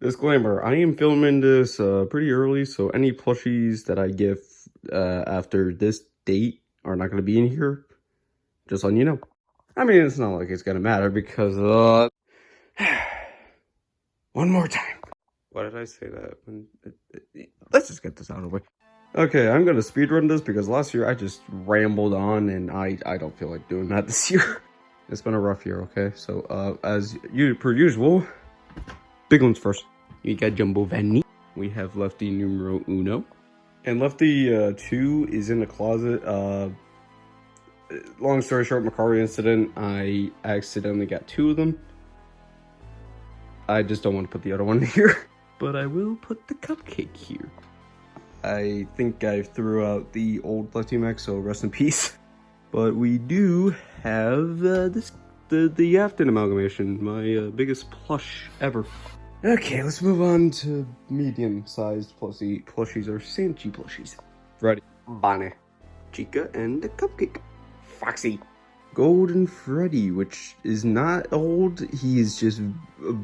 Disclaimer, I am filming this pretty early, so any plushies that I give after this date are not going to be in here. Just letting you know. I mean, it's not like it's going to matter because, one more time. Why did I say that? Let's just get this out of the way. Okay, I'm going to speedrun this because last year I just rambled on and I don't feel like doing that this year. It's been a rough year, okay? So, as per usual, big ones first. We got Jumbo Vanny. We have Lefty numero uno. And Lefty 2 is in the closet. Long story short, Macari incident. I accidentally got 2 of them. I just don't want to put the other one here. But I will put the cupcake here. I think I threw out the old Lefty Max, so rest in peace. But we do have the Afton amalgamation, my biggest plush ever. Okay, let's move on to medium-sized plushies or sanshee plushies. Freddy, Bonnie, Chica, and the cupcake. Foxy. Golden Freddy, which is not old, he is just a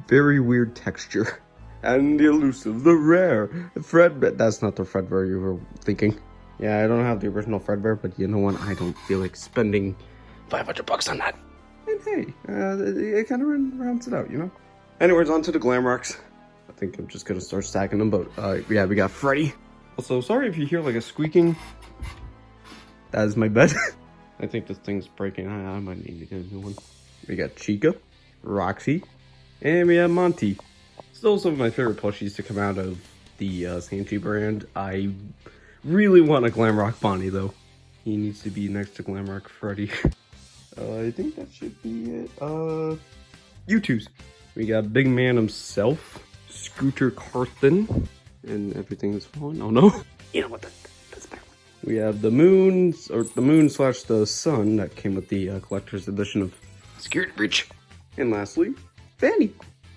very weird texture. And the elusive, the rare, Fredbear. That's not the Fredbear you were thinking. Yeah, I don't have the original Fredbear, but you know what? I don't feel like spending $500 on that. And hey, it kind of rounds it out, you know? Anyways, on to the glam rocks. I think I'm just gonna start stacking them, but yeah, we got Freddy. Also, sorry if you hear like a squeaking. That is my bed. I think this thing's breaking. I might need to get a new one. We got Chica, Roxy, and we have Monty. Still some of my favorite plushies to come out of the Sanshee brand. I really want a Glamrock Bonnie though. He needs to be next to Glamrock Freddy. I think that should be it. U2s. We got Big Man himself, Scooter Carthen, and everything is falling. Oh no! You know what? That's bad. We have the moon / the sun that came with the collector's edition of Security Breach. And lastly, Vanny.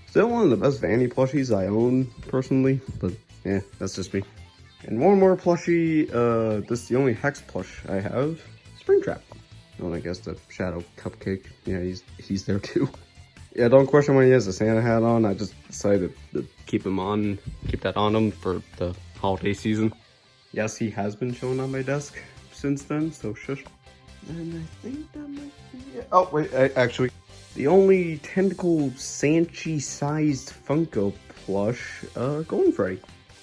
Still one of the best Vanny plushies I own personally, but yeah, that's just me. And one more plushie. This is the only Hex plush I have. Springtrap. Oh, and I guess the Shadow Cupcake. Yeah, he's there too. Yeah, don't question why he has a Santa hat on. I just decided to keep that on him for the holiday season. Yes, he has been showing on my desk since then, so shush. And I think that might be it. Oh, wait, actually, the only tentacle Sanshee-sized Funko plush, Golden Freddy.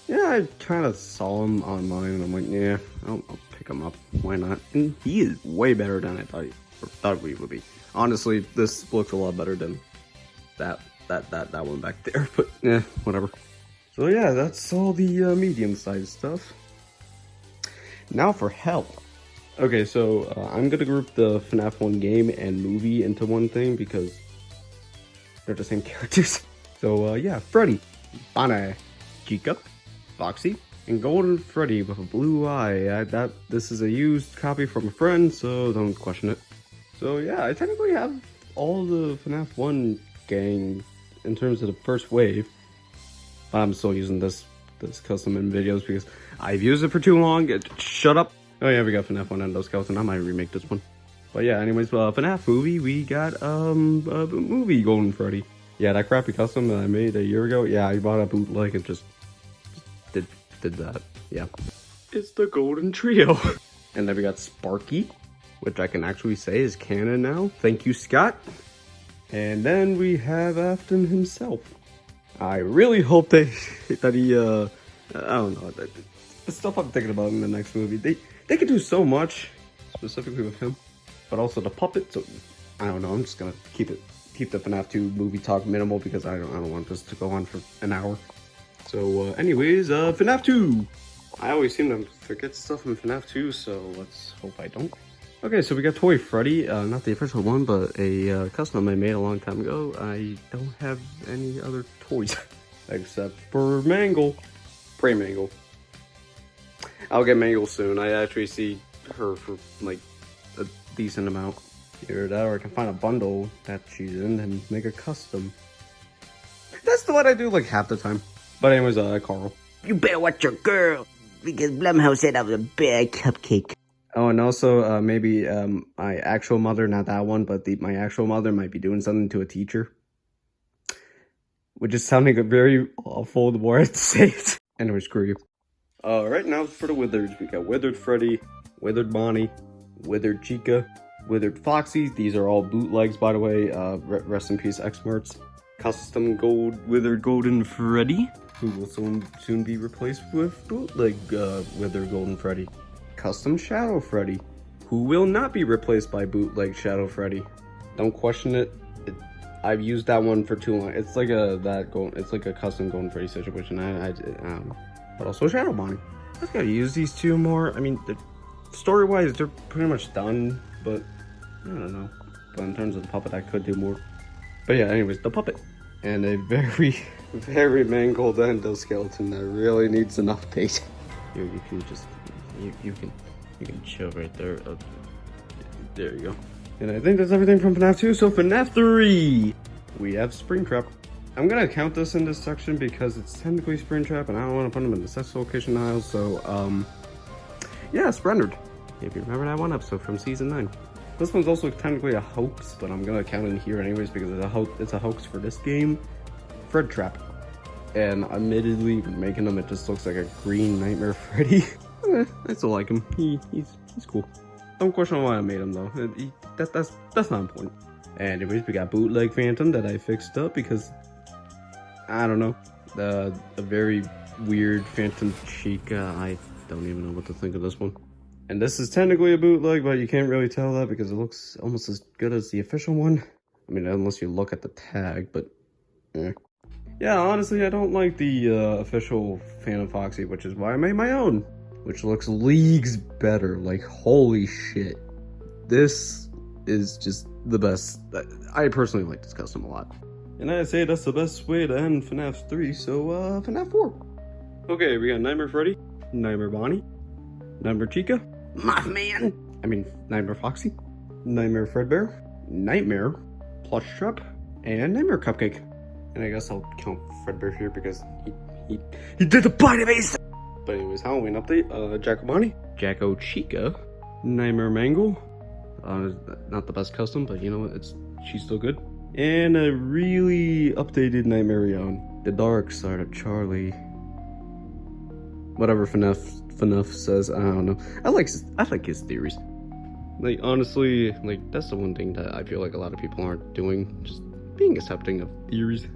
Yeah, I kind of saw him online, and I'm like, yeah, I'll pick him up. Why not? And he is way better than I thought he would be. Honestly, this looks a lot better than that one back there, but yeah, whatever. So yeah, that's all the medium-sized stuff. Now for hell. Okay, so I'm gonna group the FNAF 1 game and movie into one thing because they're the same characters. So yeah, Freddy, Bonnie, Chica, Foxy, and Golden Freddy with a blue eye. This is a used copy from a friend, so don't question it. So yeah, I technically have all the FNAF 1 gang in terms of the first wave. I'm still using this custom in videos because I've used it for too long. Shut up. Oh yeah, we got FNAF 1 Endoskeleton. I might remake this one. But yeah, anyways, FNAF movie, we got a movie Golden Freddy. Yeah, that crappy custom that I made a year ago. Yeah, I bought a bootleg and just did that. Yeah. It's the Golden Trio. And then we got Sparky, which I can actually say is canon now. Thank you, Scott. And then we have Afton himself. I really hope that he, I don't know, the stuff I'm thinking about in the next movie. They could do so much, specifically with him, but also the puppet. So I don't know. I'm just gonna keep the FNAF 2 movie talk minimal because I don't want this to go on for an hour. So anyways, FNAF 2. I always seem to forget stuff in FNAF 2, so let's hope I don't. Okay, so we got Toy Freddy, not the official one, but a custom I made a long time ago. I don't have any other toys except for Mangle. Pray Mangle. I'll get Mangle soon. I actually see her for like a decent amount. Either that or I can find a bundle that she's in and make a custom. That's what I do like half the time. But anyways, Carl. You better watch your girl, because Blumhouse said I was a bad cupcake. Oh, and also, maybe, my actual mother, not that one, but my actual mother might be doing something to a teacher. which is sounding very awful the more I say it. Anyway, screw you. Right now for the withers, we got withered Freddy, withered Bonnie, withered Chica, withered Foxy. These are all bootlegs, by the way. Rest in peace, X-Marts. Custom gold withered golden Freddy, who will soon be replaced with bootleg withered golden Freddy. Custom Shadow Freddy, who will not be replaced by bootleg Shadow Freddy. Don't question it. I've used that one for too long. It's like it's like a custom golden Freddy situation. I don't know. But also Shadow Bonnie. I gotta use these two more. I mean, story-wise, they're pretty much done, but I don't know. But in terms of the puppet, I could do more. But yeah, anyways, the puppet. And a very, very mangled endoskeleton that really needs an update. Here, you can just, you can chill right there. There you go. And I think that's everything from FNAF 2, so FNAF 3! We have Springtrap. I'm gonna count this in this section because it's technically Springtrap and I don't want to put them in the sex location aisle, so, yeah, it's rendered. If you remember that one episode from season 9. This one's also technically a hoax, but I'm gonna count it in here anyways because it's a hoax for this game. Fred Trap. And admittedly, making him, it just looks like a green Nightmare Freddy. I still like him. He's cool. Don't question why I made him though. That's not important. Anyways, we got bootleg Phantom that I fixed up because I don't know. A very weird Phantom Chica. I don't even know what to think of this one. And this is technically a bootleg, but you can't really tell that because it looks almost as good as the official one. I mean, unless you look at the tag, but yeah, honestly, I don't like the official Phantom Foxy, which is why I made my own, which looks leagues better. Like, holy shit. This is just the best. I personally like this custom a lot. And I say that's the best way to end FNAF 3, so FNAF 4. Okay, we got Nightmare Freddy, Nightmare Bonnie, Nightmare Chica, Mothman! I mean, Nightmare Foxy, Nightmare Fredbear, Nightmare, Plush Trap, and Nightmare Cupcake. And I guess I'll count Fredbear here because he did the body base! But anyways, Halloween update, Jacko Bonnie, Jacko Chica, Nightmare Mangle, not the best custom, but you know what, she's still good. And a really updated Nightmare Yon, the dark side of Charlie. Whatever FNAF says, I don't know. I like his theories. Like, honestly, like, that's the one thing that I feel like a lot of people aren't doing, just being accepting of theories.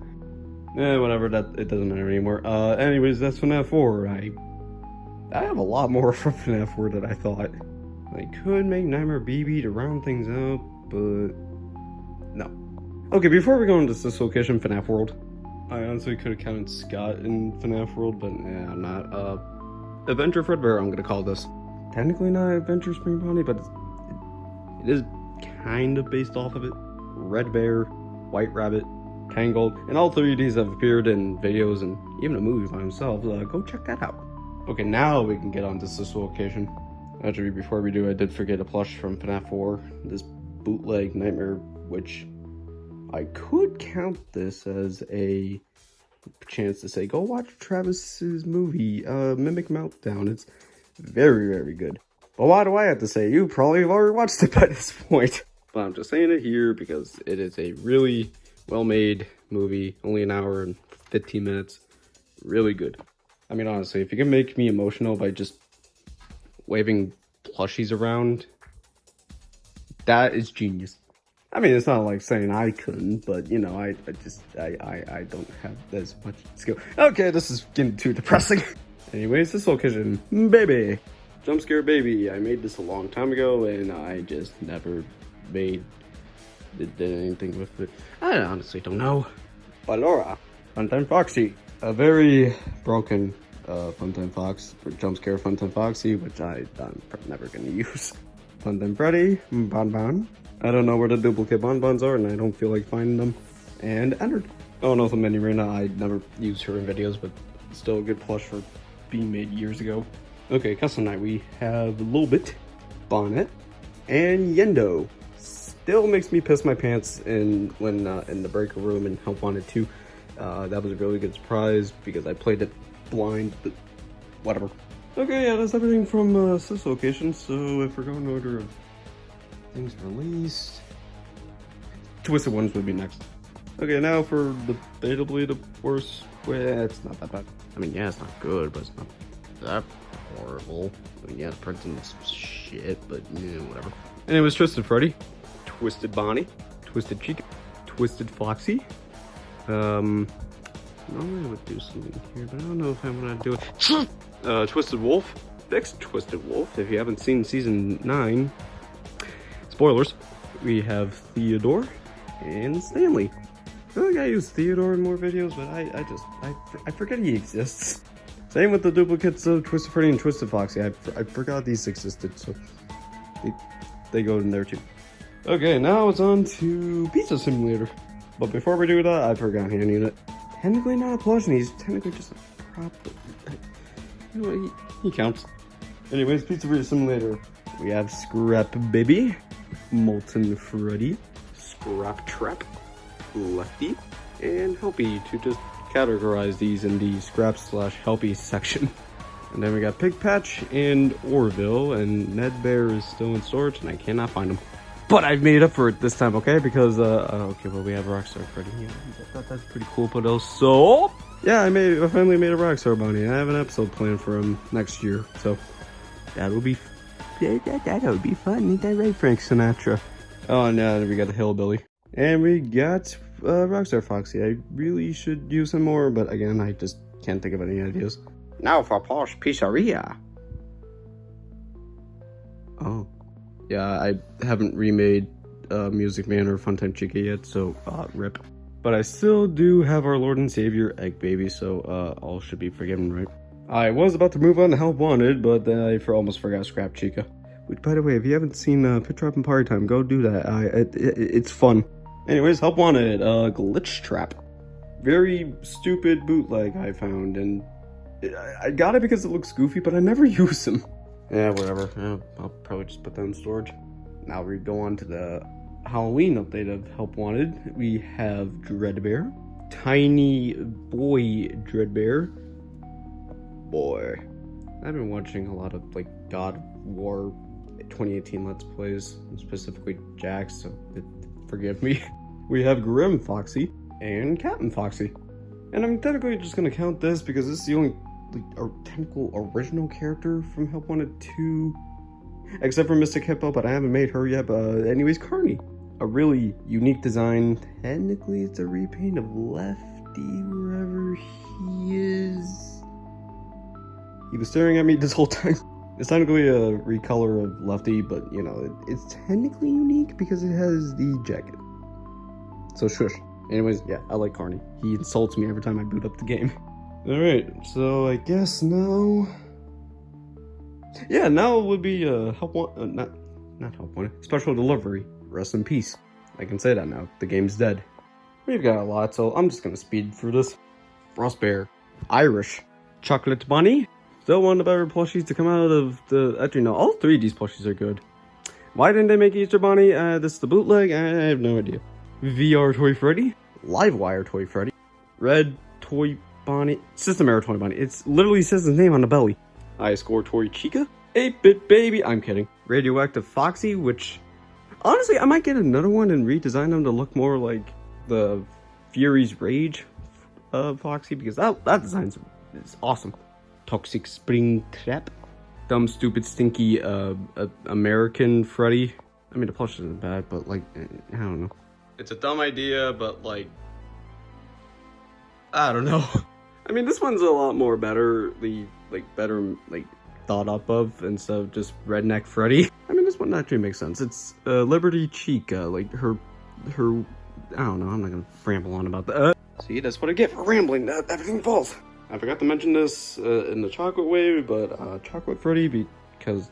Whatever, it doesn't matter anymore. Anyways, that's FNAF 4. I have a lot more from FNAF 4 than I thought. I could make Nightmare BB to round things out, but no. Okay, before we go into this location, FNAF World, I honestly could have counted Scott in FNAF World, but yeah, I'm not. Adventure Fredbear, I'm gonna call this. Technically not Adventure Spring Bonnie, but it is kind of based off of it. Red Bear, White Rabbit, Tangled, and all three of these have appeared in videos and even a movie by themselves. Go check that out. Okay, now we can get on to this location. Actually, before we do, I did forget a plush from FNAF 4. This bootleg Nightmare, which I could count this as a chance to say, go watch Travis's movie, Mimic Meltdown. It's very, very good. But why do I have to say? You probably have already watched it by this point. But I'm just saying it here because it is a really well-made movie. Only an hour and 15 minutes. Really good. I mean, honestly, if you can make me emotional by just waving plushies around, that is genius. I mean, it's not like saying I couldn't, but you know, I don't have as much skill. Okay, this is getting too depressing. Anyways, this location, baby, jump scare baby. I made this a long time ago, and I just never did anything with it. I honestly don't know. Ballora, Funtime Foxy, a very broken Funtime Fox, jump scare Funtime Foxy, which I'm never gonna use. Funtime Freddy, Bonbon. I don't know where the duplicate bonbons are, and I don't feel like finding them. And Entered. Oh no, the Mini Rena. I never used her in videos, but still a good plush for being made years ago. Okay, custom night. We have Lobit, Bonnet, and Yendo. Still makes me piss my pants when in the breaker room and Help Wanted 2. That was a really good surprise because I played it blind, but whatever. Okay, yeah, that's everything from this location. So if we're going in order of things released, Twisted Ones would be next. Okay, now for debatably the worst. Well, it's not that bad. I mean, yeah, it's not good, but it's not that horrible. I mean, yeah, the printing is shit, but yeah, whatever. And it was Twisted Freddy, Twisted Bonnie, Twisted Chica, Twisted Foxy. Normally I would do something here, but I don't know if I want to do it. Twisted Wolf, fixed Twisted Wolf. If you haven't seen season 9, spoilers, we have Theodore and Stanley. I feel like I use Theodore in more videos, but I forget he exists. Same with the duplicates of Twisted Freddy and Twisted Foxy. I forgot these existed, so they go in there too. Okay, now it's on to Pizza Simulator. But before we do that, I forgot hand unit. Technically not a plush, and he's technically just a prop, but you know what, he counts. Anyways, Pizza Simulator. We have Scrap Baby, Molten Freddy, Scrap Trap, Lefty, and Helpy, to just categorize these in the scrap/helpy section. And then we got Pig Patch and Orville, and Ned Bear is still in storage and I cannot find him. But I've made up for it this time, okay? Because okay, well, we have Rockstar Freddy. Yeah, that's pretty cool. But also, yeah, I finally made a Rockstar Bunny, and I have an episode planned for him next year, so that would be fun. Ain't that right, Frank Sinatra? Oh, and yeah, we got the Hillbilly. And we got Rockstar Foxy. I really should use him more, but again, I just can't think of any ideas. Now for Posh Pizzeria. Oh. Yeah, I haven't remade Music Man or Funtime Chica yet, so rip. But I still do have our Lord and Savior Egg Baby, so all should be forgiven, right? I was about to move on to Help Wanted, but then I almost forgot Scrap Chica. Which, by the way, if you haven't seen Pit Trap and Party Time, go do that. It's fun. Anyways, Help Wanted, Glitch Trap. Very stupid bootleg I found, and I got it because it looks goofy, but I never use them. Yeah, whatever. Yeah, I'll probably just put that in storage. Now we go on to the Halloween update of Help Wanted. We have Dreadbear, Tiny Boy Dreadbear. Boy, I've been watching a lot of like God of War 2018 Let's Plays, specifically Jax, so forgive me. We have Grim Foxy and Captain Foxy. And I'm technically just gonna count this because this is the only technical original character from Help Wanted 2, except for Mystic Hippo, but I haven't made her yet. But anyways, Carney, a really unique design. Technically it's a repaint of Lefty, wherever he is. He was staring at me this whole time. It's technically a recolor of Lefty, but you know, it's technically unique because it has the jacket. So shush. Anyways, yeah, I like Carney. He insults me every time I boot up the game. Alright, so I guess now... Yeah, now it would be Help Wanted, not Help Wanted, Special Delivery. Rest in peace. I can say that now. The game's dead. We've got a lot, so I'm just gonna speed through this. Frost Bear, Irish, Chocolate Bunny. Still one of the better plushies to come out of the... Actually, no, all three of these plushies are good. Why didn't they make Easter Bunny? This is the bootleg? I have no idea. VR Toy Freddy, Livewire Toy Freddy, Red Toy Bonnie, System Error Toy Bonnie. It literally says his name on the belly. I Score Toy Chica, 8-Bit Baby, I'm kidding. Radioactive Foxy, which... Honestly, I might get another one and redesign them to look more like the Fury's Rage Foxy, because that design is awesome. Toxic Spring Trap, Dumb Stupid Stinky American Freddy. I mean, the plush isn't bad, but like, I don't know. It's a dumb idea, but like, I don't know. I mean, this one's a lot more better thought up of instead of just Redneck Freddy. I mean, this one actually makes sense. It's Liberty Chica, like her, I don't know, I'm not gonna ramble on about that. See, that's what I get for rambling, everything falls. I forgot to mention this in the Chocolate Wave, but Chocolate Freddy, because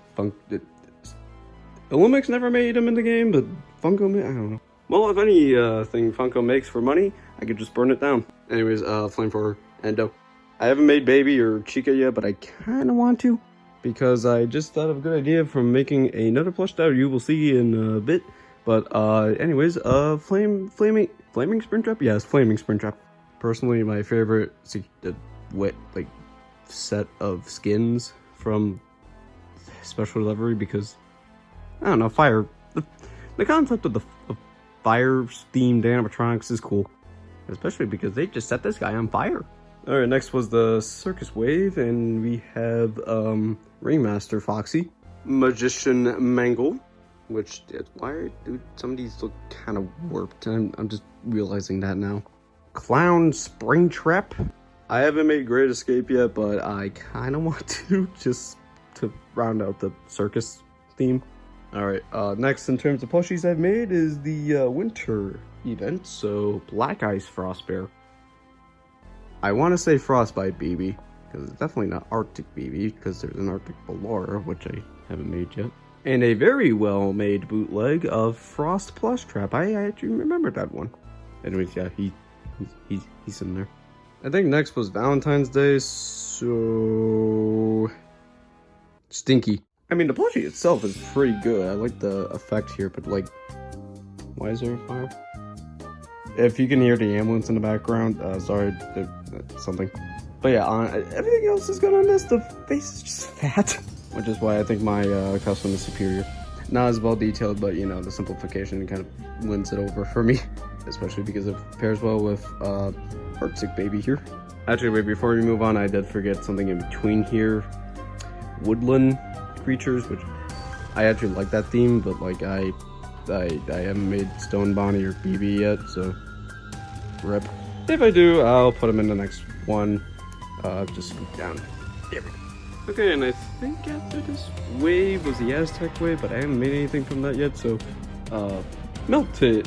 Olympics never made him in the game, but Funko, I don't know. Well, if anything Funko makes for money, I could just burn it down. Anyways, Flamethrower, Endo. I haven't made Baby or Chica yet, but I kind of want to, because I just thought of a good idea from making another plush that you will see in a bit. But anyways, Flaming Sprint Trap? Yes, Flaming Sprint Trap. Personally, my favorite set of skins from Special Delivery, because I don't know, fire. The concept of the fire themed animatronics is cool. especially because they just set this guy on fire. All right, next was the Circus Wave, and we have Ringmaster Foxy, Magician Mangle, which why do some of these look kind of warped? I'm just realizing that now. Clown Springtrap. I haven't made Great Escape yet, but I kind of want to, just to round out the circus theme. All right, next in terms of plushies I've made is the winter event, so Black Ice Frost Bear. I want to say Frostbite BB, because it's definitely not Arctic BB, because there's an Arctic Ballora, which I haven't made yet. And a very well-made bootleg of Frost Plush Trap. I actually remember that one. Anyways, yeah, he's in there. I think next was Valentine's Day, so... Stinky. I mean, the plushie itself is pretty good. I like the effect here, but like... Why is there a fire? If you can hear the ambulance in the background, sorry, something. But yeah, everything else is good on this. The face is just fat. Which is why I think my custom is superior. Not as well detailed, but you know, the simplification kind of wins it over for me. Especially because it pairs well with Heartsick Baby here. Actually, wait, before we move on, I did forget something in between here. Woodland creatures, which I actually like that theme, but like I haven't made Stone Bonnie or BB yet, so rip. If I do, I'll put them in the next one. Just scoop down. There we go. Okay, and I think after this wave was the Aztec wave, but I haven't made anything from that yet, so melted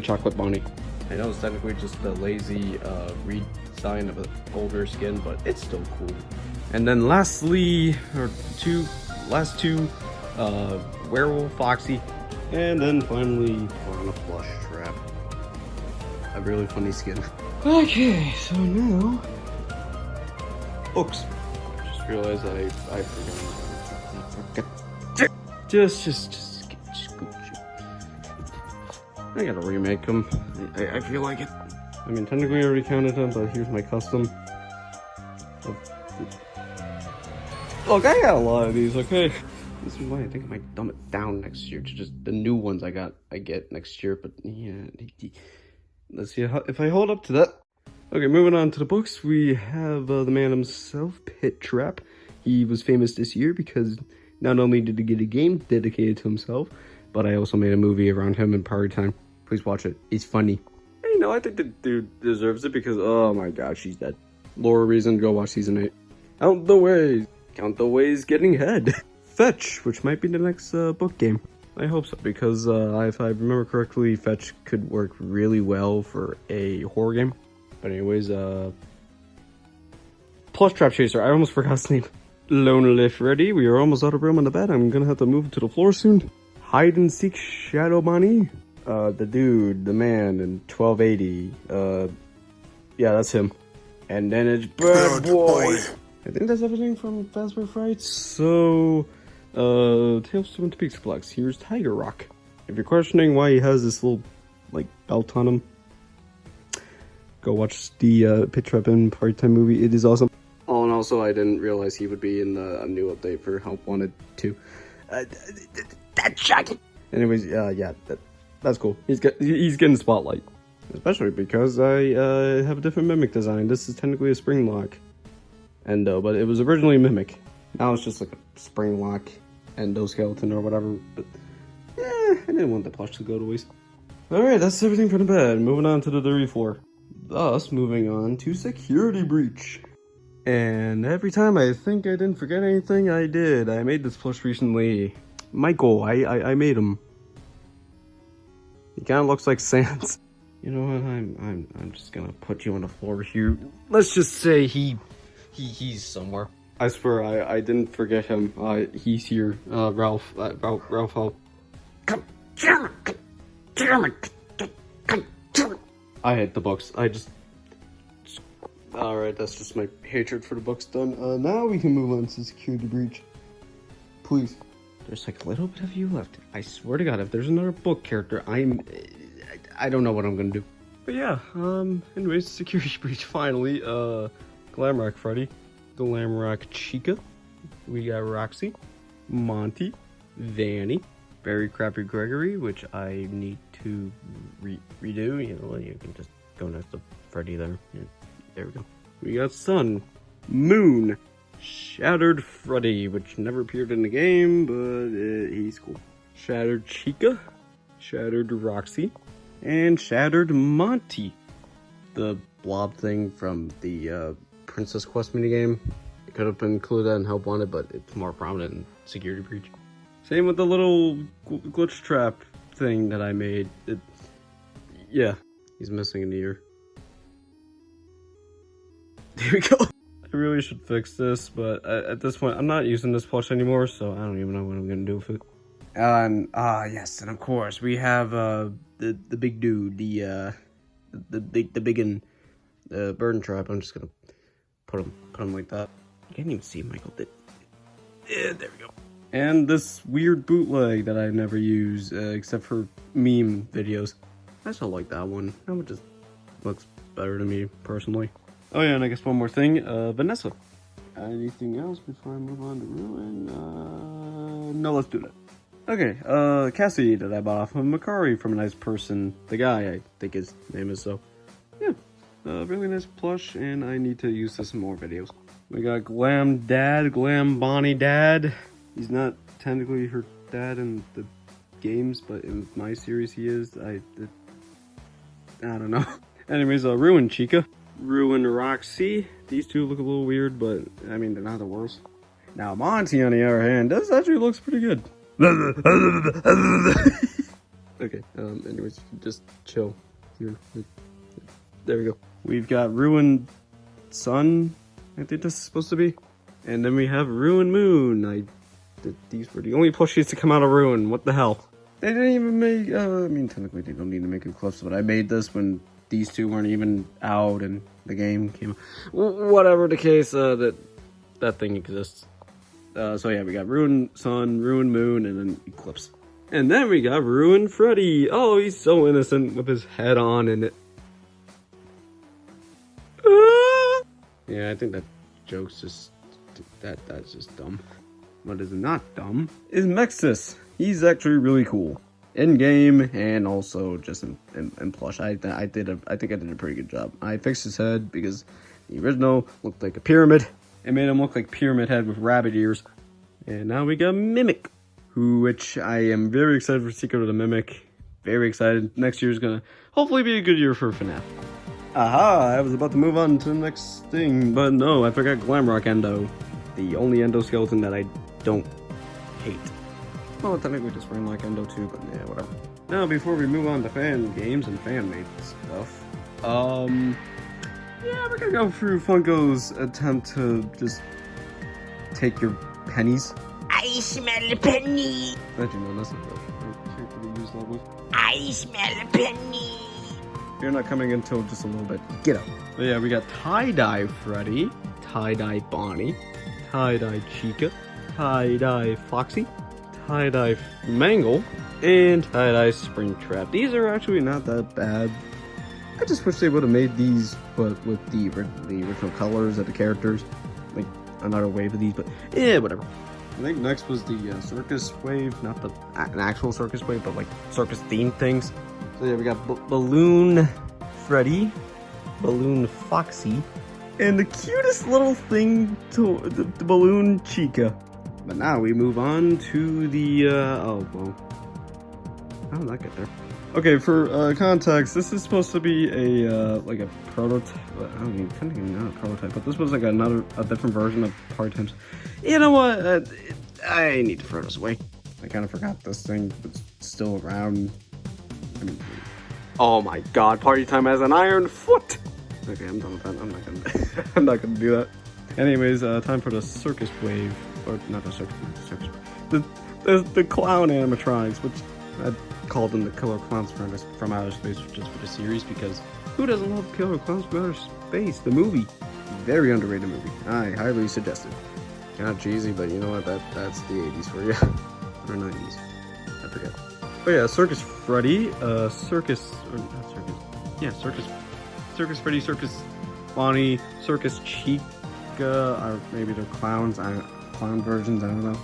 chocolate Bonnie. I know it's technically just the lazy redesign of an older skin, but it's still cool. And then lastly, last two, Werewolf Foxy, and then finally Fnaf Plush Trap. A really funny skin. Okay, so now books. Just realized I forgot. Just I gotta remake them. I feel like it. I mean, technically I already counted them, but here's my custom. Look, I got a lot of these, okay? This is why I think I might dumb it down next year to just the new ones I get next year, but yeah. Let's see if I hold up to that. Okay, moving on to the books, we have the man himself, Pit Trap. He was famous this year because not only did he get a game dedicated to himself, but I also made a movie around him in Party Time. Please watch it. It's funny. And, you know, I think the dude deserves it because, oh my gosh, he's dead. Lore reason, go watch season 8. Count the ways. Count the ways getting head. Fetch, which might be the next book game. I hope so, because if I remember correctly, Fetch could work really well for a horror game. But anyways, Plush Trap Chaser, I almost forgot his name. Lonely Freddy, we are almost out of room on the bed. I'm gonna have to move to the floor soon. Hide and Seek Shadow Bonnie. The dude, the man in 1280. Yeah, that's him. And then it's Bad Boy. I think that's everything from Fazbear Frights. So, Tales from the Peaks Flex. Here's Tiger Rock. If you're questioning why he has this little, like, belt on him, go watch the Pit Trap and Party Time movie. It is awesome. Oh, and also I didn't realize he would be in the new update for Help Wanted 2. That's shocking. Anyways, yeah, that's cool. He's getting spotlight. Especially because I have a different Mimic design. This is technically a spring lock Endo, but it was originally Mimic. Now it's just like a spring lock endoskeleton or whatever. But I didn't want the plush to go to waste. Alright, that's everything for the bed. Moving on to the dirty floor. Thus, moving on to Security Breach. And every time I think I didn't forget anything, I did. I made this plush recently. Michael, I made him. He kind of looks like Sans. You know what? I'm just gonna put you on the floor here. Let's just say he's somewhere. I swear I didn't forget him. He's here. Ralph. Ralph. Come. I hate the books. Alright, that's just my hatred for the books done. Now we can move on to Security Breach. Please. There's like a little bit of you left. I swear to God, if there's another book character, I don't know what I'm gonna do. But yeah, anyways, Security Breach finally. Glamrock Freddy, Glamrock Chica, we got Roxy, Monty, Vanny, Very Crappy Gregory, which I need to redo. You know, you can just go next to Freddy there. Yeah, there we go. We got Sun, Moon, Shattered Freddy, which never appeared in the game, but he's cool. Shattered Chica, Shattered Roxy, and Shattered Monty. The blob thing from the Princess Quest minigame. It could have been included in Help Wanted, but it's more prominent in Security Breach. Same with the little glitch trap thing that I made. Yeah, he's missing an ear. There we go. I really should fix this, but at this point, I'm not using this plush anymore, so I don't even know what I'm gonna do with it. And yes, and of course we have the big dude, the biggin, burn trap. I'm just gonna put him like that. You can't even see Michael. Yeah, there we go. And this weird bootleg that I never use, except for meme videos. I still like that one. That one just looks better to me, personally. Oh yeah, and I guess one more thing, Vanessa. Anything else before I move on to Ruin? No, let's do that. Okay, Cassie that I bought off of Macari from a nice person. The guy, I think his name is, so. Yeah, really nice plush, and I need to use this in more videos. We got Glam Dad, Glam Bonnie Dad. He's not technically her dad in the games, but in my series he is. I don't know. Anyways, Ruin Chica, Ruin Roxy. These two look a little weird, but I mean, they're not the worst. Now Monty, on the other hand, this actually looks pretty good. Okay, anyways, just chill. Here. There we go. We've got Ruin Sun, I think this is supposed to be. And then we have Ruin Moon. These were the only plushies to come out of Ruin. What the hell? They didn't even make, I mean, technically they don't need to make a clips, but I made this when these two weren't even out and the game came out. Whatever the case, that thing exists. So yeah, we got Ruin Sun, Ruin Moon, and then Eclipse. And then we got Ruin Freddy. Oh, he's so innocent with his head on and it. Yeah, I think that joke's just, that's just dumb. What is not dumb is Mexus. He's actually really cool in game and also just in plush. I think I did a pretty good job. I fixed his head because the original looked like a pyramid. It made him look like Pyramid Head with rabbit ears. And now we got Mimic, which I am very excited for Secret of the Mimic. Very excited. Next year is gonna hopefully be a good year for FNAF. Aha! I was about to move on to the next thing, but no, I forgot Glamrock Endo. The only endoskeleton that I don't hate. Well, technically just Rainlock Endo too, but yeah, whatever. Now, before we move on to fan games and fan-made stuff, yeah, we're gonna go through Funko's attempt to just take your pennies. I smell a penny. Glad you know this is I smell a penny. You're not coming until just a little bit. Get up. But yeah, we got Tie-Dye Freddy, Tie-Dye Bonnie, Tie-Dye Chica, Tie-Dye Foxy, Tie-Dye Mangle, and Tie-Dye Springtrap. These are actually not that bad. I just wish they would have made these, but with the original colors of the characters. Like, another wave of these, but yeah, whatever. I think next was the circus wave, not an actual circus wave, but like circus themed things. So yeah, we got Balloon Freddy, Balloon Foxy, and the cutest little thing to the Balloon Chica. But now we move on to the, oh, well, how did that get there? Okay, for context, this is supposed to be a, like a prototype, I don't even, kind of not a prototype, but this was like a different version of Party Times. You know what, I need to throw this away. I kind of forgot this thing was still around. I mean, oh my god, Party Time has an iron foot! Okay, I'm done with that, I'm not gonna do that. Anyways, time for the circus wave, or not the circus, the clown animatronics, which I called them the Killer Clowns from Outer Space just for the series, because who doesn't love Killer Clowns from Outer Space? The movie. Very underrated movie. I highly suggest it. Kind of cheesy, but you know what? That's the 80s for you. Or 90s. I forget. Oh yeah, Circus Freddy, Circus Freddy, Circus Bonnie, Circus Chica, or maybe they're clowns, clown versions, I don't know.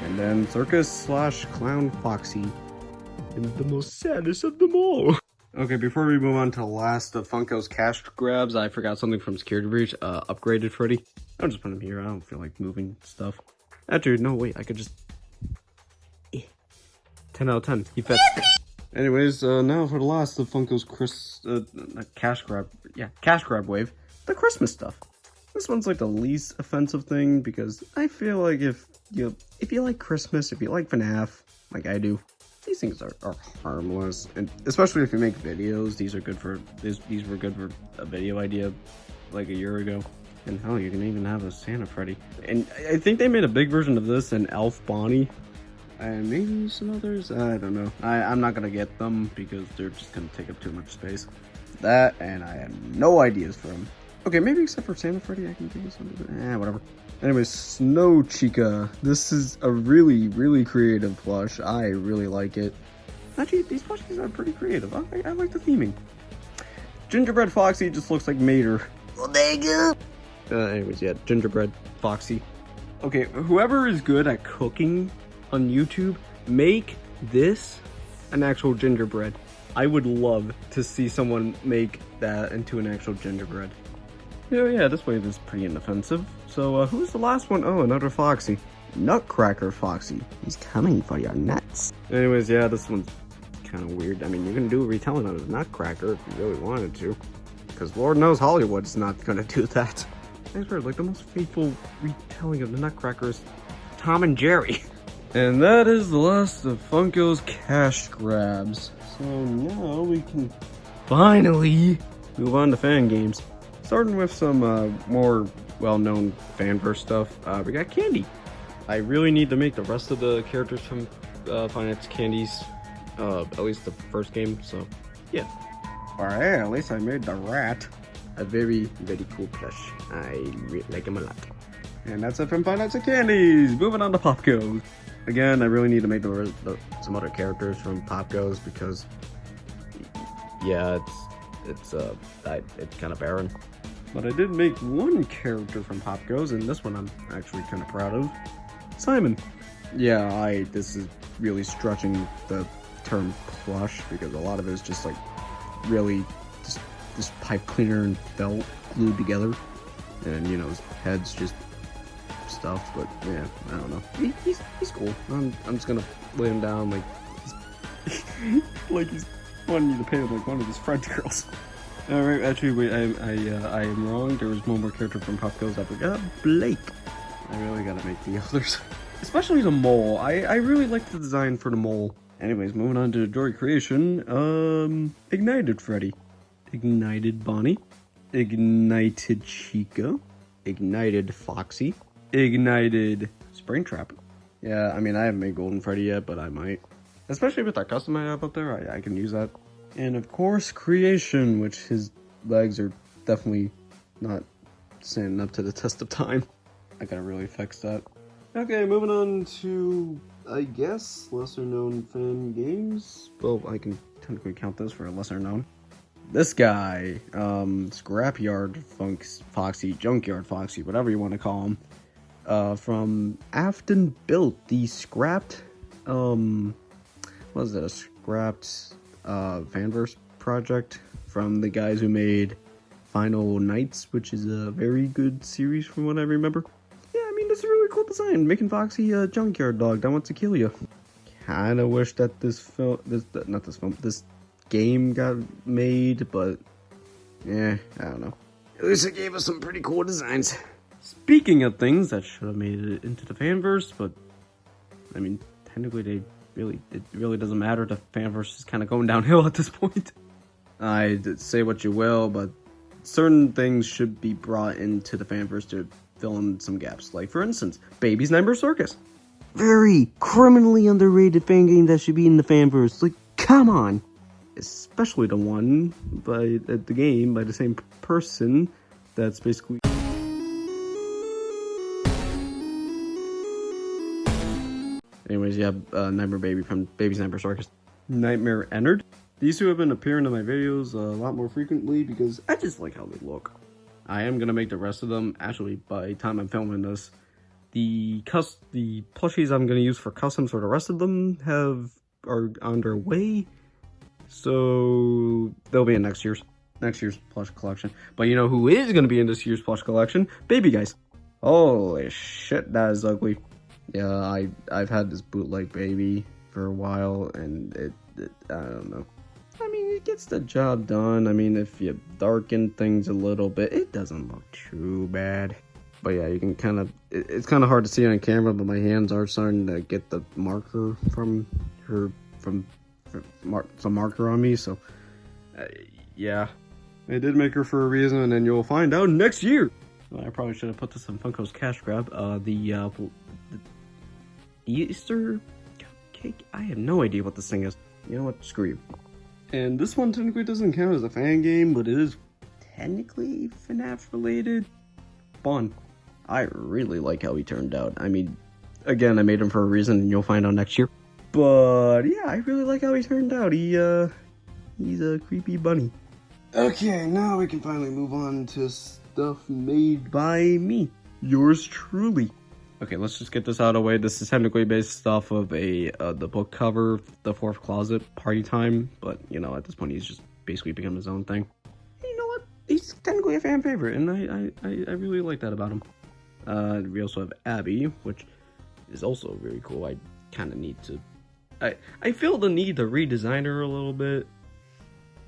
And then circus/clown Foxy. And the most saddest of them all. Okay, before we move on to the last of Funko's cash grabs, I forgot something from Security Breach. Upgraded Freddy. I'll just put him here. I don't feel like moving stuff. Actually, no, wait. I could just... 10 out of 10. He fits. Anyways, now for the last of Funko's cash grab. Yeah, cash grab wave. The Christmas stuff. This one's like the least offensive thing because I feel like if you like Christmas, if you like FNAF, like I do, these things are harmless, and especially if you make videos, these are good for these were good for a video idea like a year ago. And hell, you can even have a Santa Freddy. And I think they made a big version of this and Elf Bonnie. And maybe some others, I don't know. I'm not gonna get them because they're just gonna take up too much space. That, and I have no ideas for them. Okay, maybe except for Santa Freddy, I can think of something. Whatever. Anyways, Snow Chica. This is a really, really creative plush. I really like it. Actually, these plushies are pretty creative. I like the theming. Gingerbread Foxy just looks like Mater. Well, there you go. Anyways, yeah, Gingerbread Foxy. Okay, whoever is good at cooking on YouTube, make this an actual gingerbread. I would love to see someone make that into an actual gingerbread. Yeah, this wave is pretty inoffensive. So, who's the last one? Oh, another Foxy. Nutcracker Foxy. He's coming for your nuts. Anyways, yeah, this one's kind of weird. I mean, you can do a retelling of the Nutcracker if you really wanted to. Because Lord knows Hollywood's not going to do that. I swear, like, the most faithful retelling of the Nutcracker is Tom and Jerry. And that is the last of Funko's cash grabs. So now we can finally move on to fan games. Starting with some more well-known fanverse stuff, we got Candy. I really need to make the rest of the characters from Finance Candy's, at least the first game, so yeah. Alright, at least I made the rat. A very, very cool plush. I really like him a lot. And that's it from Finance Candies. Moving on to Pop Goes. Again, I really need to make some other characters from Pop Goes because, yeah, it's kind of barren. But I did make one character from Pop Goes, and this one I'm actually kind of proud of. Simon. Yeah, this is really stretching the term plush because a lot of it is just like really just this pipe cleaner and felt glued together, and you know his head's just stuff. But yeah, I don't know. He's cool. I'm just gonna lay him down like he's like he's wanting you to paint him like one of his French girls. Alright, actually, wait, I am wrong. There was one more character from Pop Goes I forgot. Blake. I really gotta make the others. Especially the mole. I really like the design for the mole. Anyways, moving on to Joy Creation. Ignited Freddy. Ignited Bonnie. Ignited Chica. Ignited Foxy. Ignited Springtrap. Yeah, I mean, I haven't made Golden Freddy yet, but I might. Especially with that custom I have up there, I can use that. And of course, Creation, which his legs are definitely not standing up to the test of time. I gotta really fix that. Okay, moving on to, I guess, lesser known fan games. Well, I can technically count this for a lesser known. This guy, Scrapyard Foxy, Junkyard Foxy, whatever you want to call him. From Afton Built, the scrapped, what was it, a scrapped fanverse project from the guys who made Final Nights, which is a very good series from what I remember. Yeah, I mean, this is a really cool design, making Foxy a junkyard dog that wants to kill you. Kinda wish that this game got made, but yeah, I don't know. At least it gave us some pretty cool designs. Speaking of things that should have made it into the fanverse, but I mean, technically it really doesn't matter. The fanverse is kind of going downhill at this point. I say what you will, but certain things should be brought into the fanverse to fill in some gaps. Like, for instance, Baby's Nightmare Circus. Very criminally underrated fan game that should be in the fanverse. Like, come on. Especially the one by the same person that's basically... Anyways, yeah, Nightmare Baby from Baby's Nightmare Circus. Nightmare Entered. These two have been appearing in my videos a lot more frequently because I just like how they look. I am going to make the rest of them, actually, by the time I'm filming this, the plushies I'm gonna use for customs for the rest of them are underway, so they'll be in next year's plush collection. But you know who is gonna be in this year's plush collection? Baby guys. Holy shit, that is ugly. Yeah, I've had this bootleg baby for a while, and it I don't know. I mean, it gets the job done. I mean, if you darken things a little bit, it doesn't look too bad. But yeah, you can kind of, it's kind of hard to see on camera, but my hands are starting to get the marker from some marker on me. So yeah, I did make her for a reason, and then you'll find out next year. Well, I probably should have put this in Funko's cash grab. The Easter cupcake. I have no idea what this thing is. You know what? Screw you. And this one technically doesn't count as a fan game, but it is technically FNAF related. Fun. I really like how he turned out. I mean, again, I made him for a reason, and you'll find out next year. But yeah, I really like how he turned out. He's a creepy bunny. Okay, now we can finally move on to stuff made by me. Yours truly. Okay, let's just get this out of the way. This is technically based off of the book cover, The Fourth Closet, Party Time. But, you know, at this point, he's just basically become his own thing. And you know what? He's technically a fan favorite, and I really like that about him. We also have Abby, which is also very cool. I kind of need to... I feel the need to redesign her a little bit.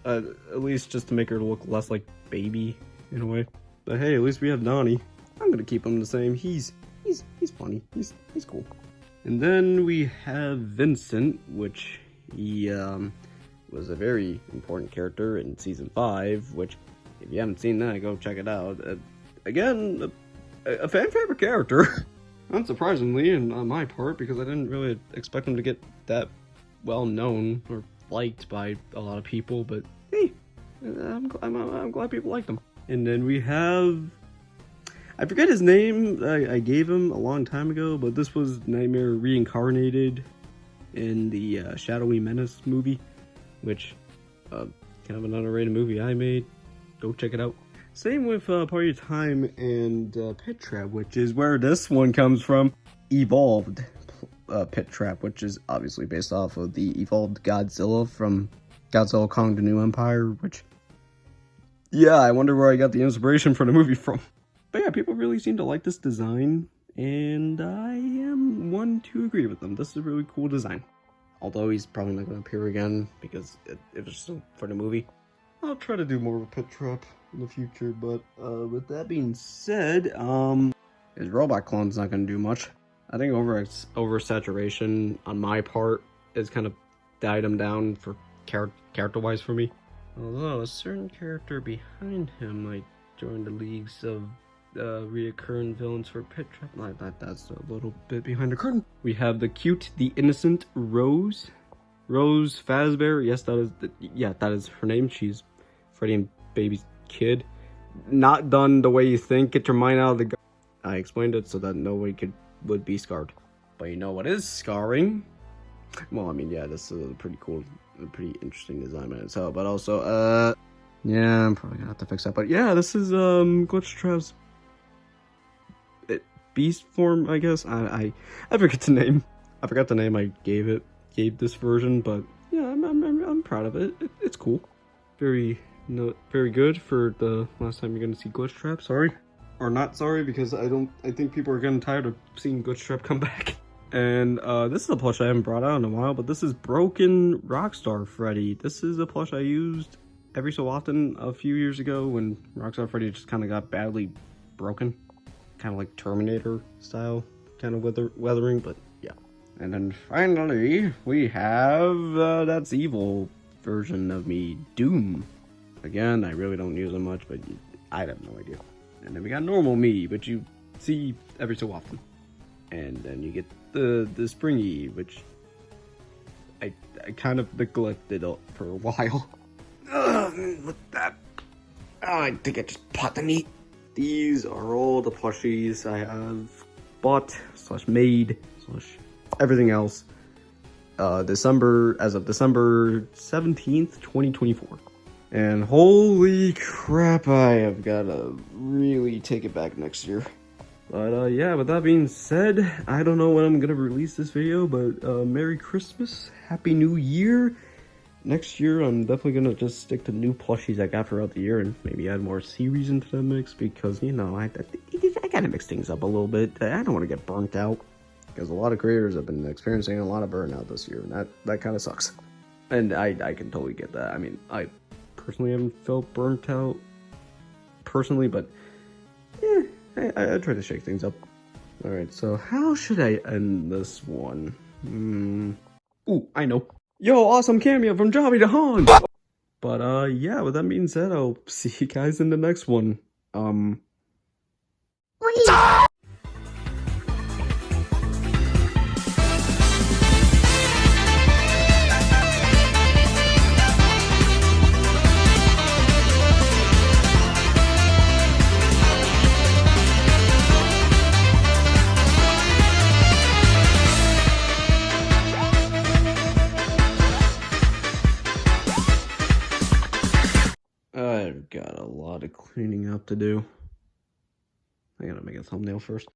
At least just to make her look less like Baby, in a way. But hey, at least we have Donnie. I'm gonna keep him the same. He's funny. He's cool. And then we have Vincent, which he was a very important character in season 5. Which, if you haven't seen that, go check it out. Again, a fan favorite character, unsurprisingly, and on my part, because I didn't really expect him to get that well known or liked by a lot of people. But hey, I'm glad people liked him. And then we have, I forget his name, I gave him a long time ago, but this was Nightmare reincarnated in the Shadowy Menace movie, which, kind of an underrated movie I made. Go check it out. Same with Party Time and Pit Trap, which is where this one comes from. Evolved Pit Trap, which is obviously based off of the evolved Godzilla from Godzilla Kong: The New Empire, which, yeah, I wonder where I got the inspiration for the movie from. But yeah, people really seem to like this design, and I am one to agree with them. This is a really cool design. Although he's probably not going to appear again, because it was still for the movie. I'll try to do more of a Pit Trap in the future, but with that being said, his robot clone's not going to do much. I think oversaturation on my part is kind of died him down for character-wise for me. Although a certain character behind him might join the leagues of reoccurring villains for Pit Trap. That's a little bit behind the curtain. We have the cute, the innocent Rose Fazbear. Yes, that is her name. She's Freddy and Baby's kid. Not done the way you think. Get your mind out of the... I explained it so that nobody would be scarred. But you know what is scarring? Well, I mean, yeah, this is a pretty cool, a pretty interesting design by itself. But also, yeah, I'm probably gonna have to fix that. But yeah, this is Glitch Trap's beast form, I guess. I forget the name. I forgot the name I gave this version. But yeah, I'm proud of it. It's cool. Very good for the last time you're gonna see Glitch Trap. Sorry. Or not sorry, because I think people are getting tired of seeing Glitch Trap come back. And this is a plush I haven't brought out in a while, but this is Broken Rockstar Freddy. This is a plush I used every so often a few years ago when Rockstar Freddy just kind of got badly broken. Kind of like Terminator style, kind of weathering, but yeah. And then finally, we have That's Evil version of me, Doom. Again, I really don't use them much, but I have no idea. And then we got normal me, but you see every so often. And then you get the Springy, which I kind of neglected for a while. With that, I think I just bought the meat. These are all the plushies I have bought / made / everything else. As of December 17th, 2024. And holy crap, I have got to really take it back next year. But yeah, with that being said, I don't know when I'm gonna release this video, but Merry Christmas, Happy New Year. Next year, I'm definitely gonna just stick to new plushies I got throughout the year and maybe add more series into the mix because, you know, I gotta mix things up a little bit. I don't want to get burnt out because a lot of creators have been experiencing a lot of burnout this year, and that kind of sucks. And I can totally get that. I mean, I personally haven't felt burnt out personally, but yeah, I try to shake things up. Alright, so how should I end this one? Ooh, I know. Yo, awesome cameo from Jobby to Han! But yeah, with that being said, I'll see you guys in the next one. I've got a lot of cleaning up to do. I gotta make a thumbnail first.